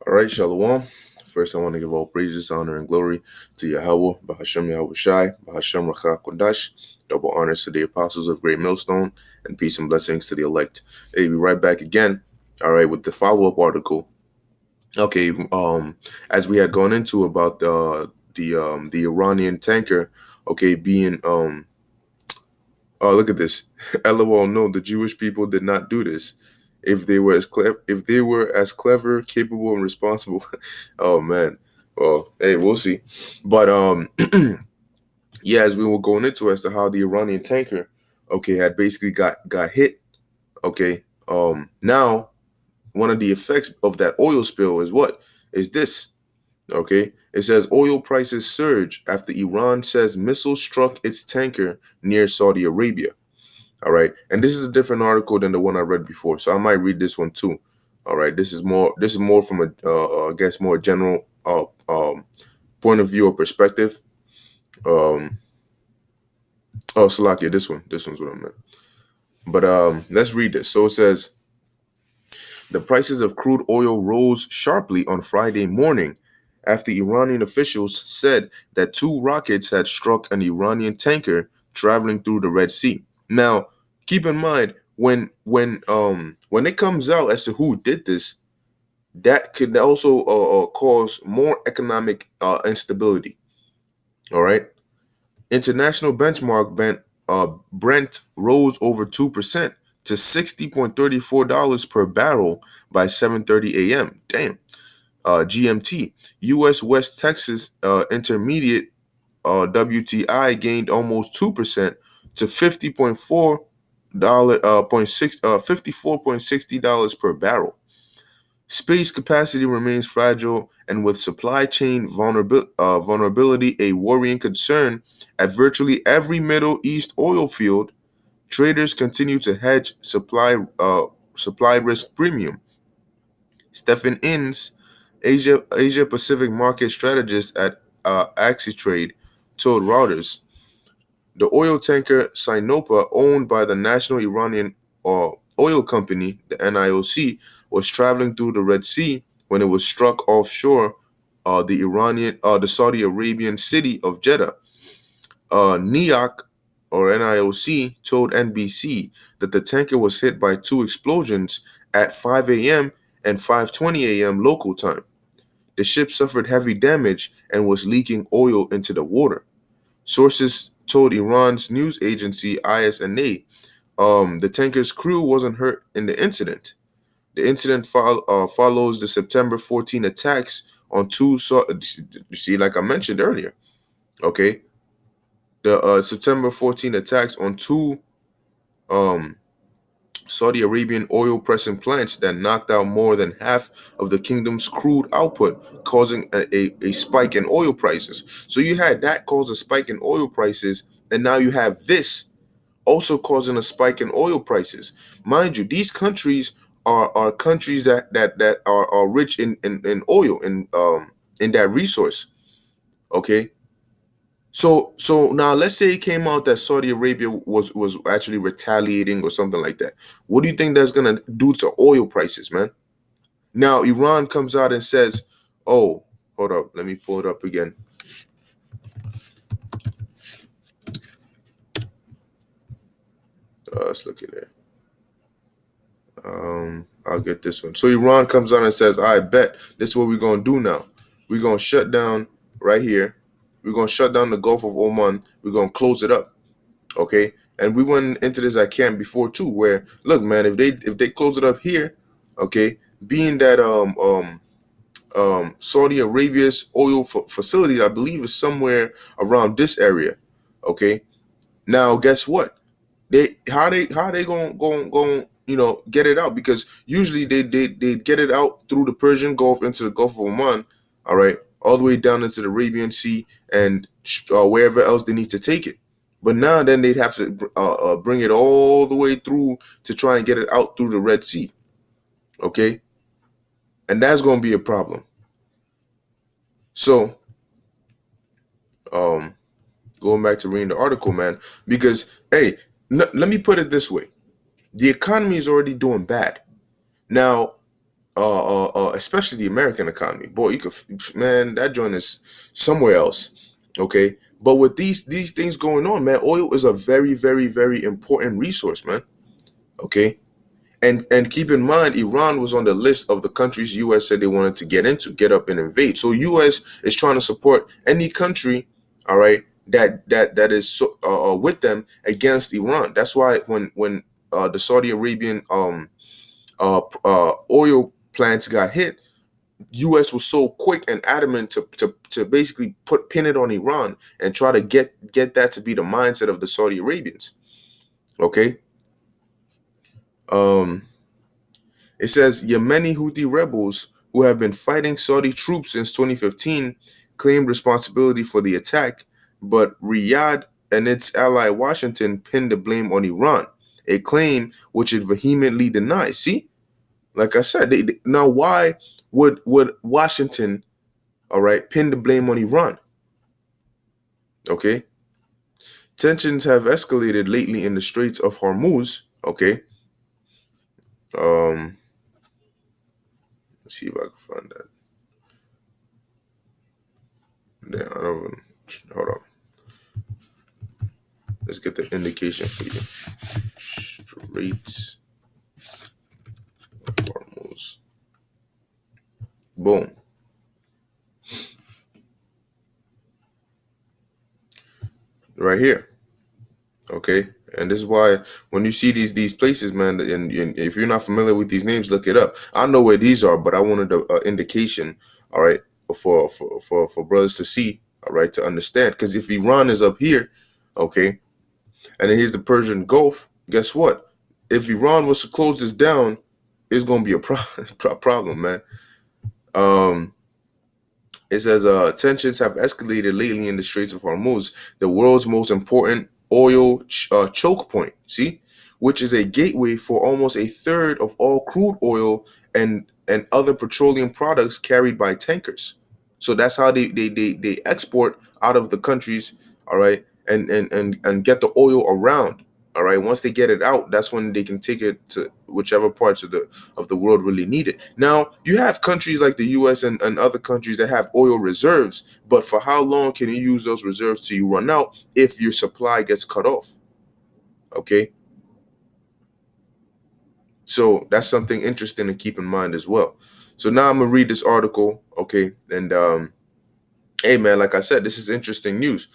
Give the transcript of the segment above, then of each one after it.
All right, Shalom. First, I want to give all praises, honor, and glory to Yahweh, Bahashem Yahweh Shai, Bahashem Racha Kodash. Double honors to the apostles of Great Millstone, and peace and blessings to the elect. Hey, we right back again. All right, with the follow-up article. Okay, as we had gone into about the Iranian tanker, okay, being oh, look at this. LOL, no, the Jewish people did not do this. If they were as clever, capable, and responsible. Oh man. Well, hey, we'll see. But yeah, as we were going into as to how the Iranian tanker, okay, had basically got hit. Okay. Now one of the effects of that oil spill is what? Is this. Okay. It says oil prices surge after Iran says missile struck its tanker near Saudi Arabia. All right. And this is a different article than the one I read before. So I might read this one too. All right. This is more from a I guess more general point of view or perspective. Um oh Salakia, this one's what I meant. But let's read this. So it says the prices of crude oil rose sharply on Friday morning after Iranian officials said that two rockets had struck an Iranian tanker traveling through the Red Sea. Now, keep in mind when it comes out as to who did this, that could also cause more economic instability. All right, international benchmark Brent rose over 2% to $60.34 per barrel by 7:30 a.m. Damn. GMT. U.S. West Texas Intermediate WTI gained almost 2% to $54.60 per barrel. Space capacity remains fragile, and with supply chain vulnerability a worrying concern at virtually every Middle East oil field, traders continue to hedge supply risk premium. Stephen Innes, Asia Pacific market strategist at AxiTrade, told Reuters the oil tanker Sinopa, owned by the National Iranian Oil Company, the NIOC, was traveling through the Red Sea when it was struck offshore the Saudi Arabian city of Jeddah. NIOC or NIOC told NBC that the tanker was hit by two explosions at 5 a.m. and 5:20 a.m. local time. The ship suffered heavy damage and was leaking oil into the water. Sources told Iran's news agency ISNA the tanker's crew wasn't hurt in the incident. The incident follows the September 14 attacks on you see, like I mentioned earlier, okay? The September 14 attacks on two um, Saudi Arabian oil pressing plants that knocked out more than half of the kingdom's crude output, causing a spike in oil prices. So you had that cause a spike in oil prices, and now you have this also causing a spike in oil prices. Mind you, these countries are countries that are rich in oil in that resource. Okay. So now let's say it came out that Saudi Arabia was actually retaliating or something like that. What do you think that's gonna do to oil prices, man? Now Iran comes out and says, "Oh, hold up, let me pull it up again." Let's look at it. I'll get this one. So Iran comes out and says, "I bet this is what we're gonna do now. We're gonna shut down right here. We're gonna shut down the Gulf of Oman. We're gonna close it up." Okay. And we went into this at camp before too, where look, man, if they close it up here, okay, being that Saudi Arabia's oil facility, I believe, is somewhere around this area. Okay. Now, guess what? They going get it out, because usually they get it out through the Persian Gulf into the Gulf of Oman, all right, all the way down into the Arabian Sea and wherever else they need to take it. But now then they'd have to bring it all the way through to try and get it out through the Red Sea, okay, and that's going to be a problem. So um going back to reading the article, man, because hey, let me put it this way: the economy is already doing bad now. especially the American economy. Boy, you could, man, that joint is somewhere else. Okay, but with these things going on, man, oil is a very, very, very important resource, man. Okay, and keep in mind, Iran was on the list of the countries U.S. said they wanted to get into, get up and invade. So U.S. is trying to support any country, all right, that is with them against Iran. That's why when the Saudi Arabian oil plants got hit, U.S. was so quick and adamant to basically pin it on Iran and try to get that to be the mindset of the Saudi Arabians. Okay. Um, It says Yemeni Houthi rebels who have been fighting Saudi troops since 2015 claimed responsibility for the attack, but Riyadh and its ally Washington pinned the blame on Iran, a claim which it vehemently denies. See, like I said, now why would Washington, all right, pin the blame on Iran? Okay, tensions have escalated lately in the Straits of Hormuz. Okay, um, let's see if I can find that. Yeah, I don't even, hold on. Let's get the indication for you. Straits of Hormuz. Boom. Right here. Okay. And this is why when you see these places, man, and if you're not familiar with these names, look it up. I know where these are, but I wanted an indication, all right, for brothers to see, all right, to understand. Because if Iran is up here, okay, and then here's the Persian Gulf, guess what? If Iran was to close this down, it's gonna be a problem, man. Um, It says tensions have escalated lately in the Straits of Hormuz, the world's most important oil choke point. See, which is a gateway for almost a third of all crude oil and other petroleum products carried by tankers. So that's how they export out of the countries. All right, and get the oil around. All right, once they get it out, that's when they can take it to whichever parts of the world really need it. Now, you have countries like the US and other countries that have oil reserves, but for how long can you use those reserves till you run out if your supply gets cut off? Okay. So that's something interesting to keep in mind as well. So now I'm gonna read this article, okay? And hey man, like I said, this is interesting news.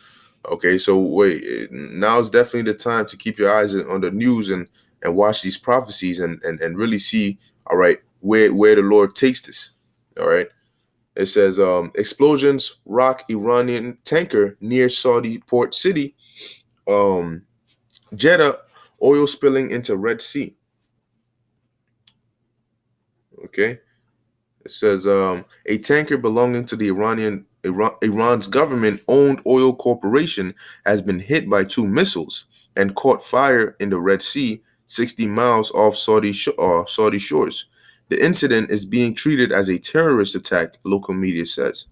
Okay, so wait, now is definitely the time to keep your eyes on the news and watch these prophecies and really see, all right, where the Lord takes this. All right. It says explosions rock Iranian tanker near Saudi port city. Um, Jeddah, oil spilling into Red Sea. Okay. It says a tanker belonging to the Iran's government-owned oil corporation has been hit by two missiles and caught fire in the Red Sea, 60 miles off Saudi shores. The incident is being treated as a terrorist attack, local media says.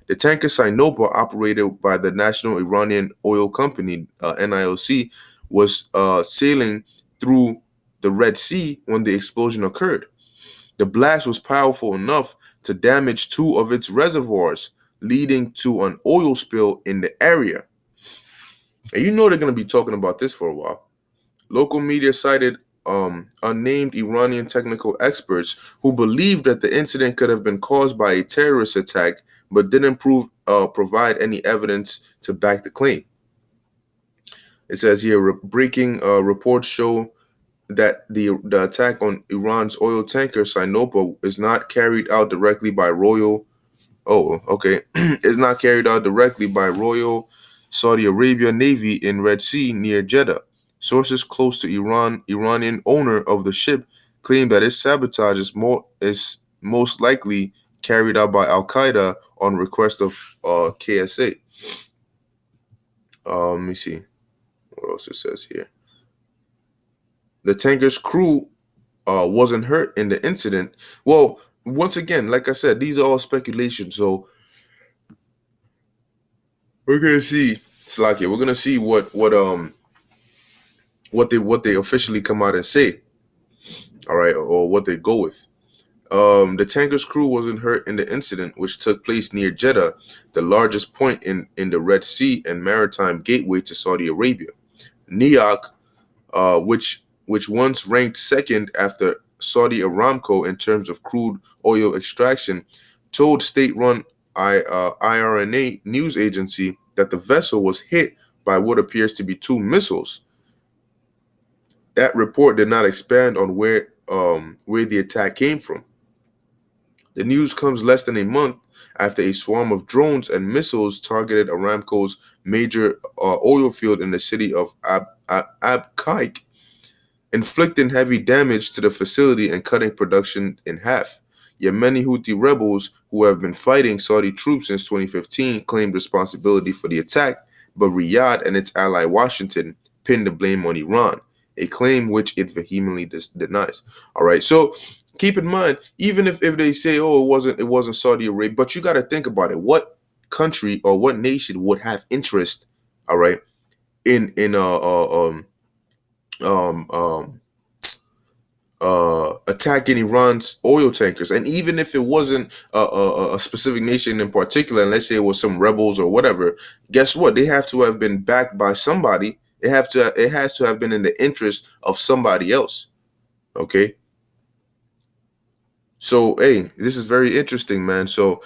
The tanker Sinopa, operated by the National Iranian Oil Company (NIOC), was sailing through the Red Sea when the explosion occurred. The blast was powerful enough to damage two of its reservoirs, leading to an oil spill in the area. And you know they're going to be talking about this for a while. Local media cited unnamed Iranian technical experts who believed that the incident could have been caused by a terrorist attack, but didn't provide any evidence to back the claim. It says here, breaking reports show that the attack on Iran's oil tanker Sinopa is not carried out directly by Royal. Oh, okay, is not carried out directly by Royal Saudi Arabia Navy in Red Sea near Jeddah. Sources close to Iranian owner of the ship, claim that its sabotage is most likely carried out by Al Qaeda on request of KSA. Let me see what else it says here. The tanker's crew wasn't hurt in the incident. Well, once again, like I said, these are all speculation. So we're gonna see, Slakia. We're gonna see what they officially come out and say. All right, or what they go with. The tanker's crew wasn't hurt in the incident, which took place near Jeddah, the largest point in the Red Sea and maritime gateway to Saudi Arabia. NEOC, which once ranked second after Saudi Aramco in terms of crude oil extraction, told state-run IRNA news agency that the vessel was hit by what appears to be two missiles. That report did not expand on where the attack came from. The news comes less than a month after a swarm of drones and missiles targeted Aramco's major oil field in the city of Abqaiq, inflicting heavy damage to the facility and cutting production in half. Yemeni Houthi rebels, who have been fighting Saudi troops since 2015, claimed responsibility for the attack, but Riyadh and its ally Washington pinned the blame on Iran, a claim which it vehemently denies. All right, so keep in mind, even if they say, oh, it wasn't Saudi Arabia, but you got to think about it. What country or what nation would have interest, all right, in um um attacking Iran's oil tankers? And even if it wasn't a specific nation in particular, and let's say it was some rebels or whatever, guess what? They have to have been backed by somebody. It has to have been in the interest of somebody else. Okay. So hey, this is very interesting, man. So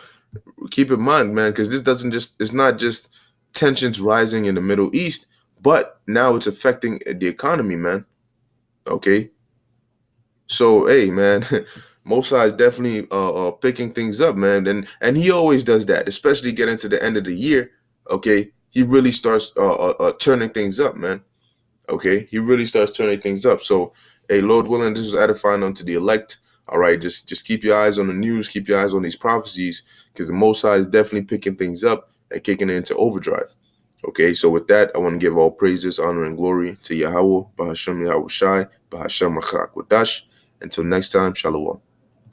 keep in mind, man, because this doesn't just it's not just tensions rising in the Middle East, but now it's affecting the economy, man. Okay. So hey, man, Mossad is definitely picking things up, man, and he always does that, especially getting to the end of the year. Okay, he really starts turning things up, man. Okay, he really starts turning things up. So, hey, Lord willing, this is edifying unto the elect. All right, just keep your eyes on the news, keep your eyes on these prophecies, because the Mossad is definitely picking things up and kicking it into overdrive. Okay, so with that, I want to give all praises, honor, and glory to Yahweh, Bahashem Yahweh Shai, Bahashem Rachak Wadash. Until next time, Shalom.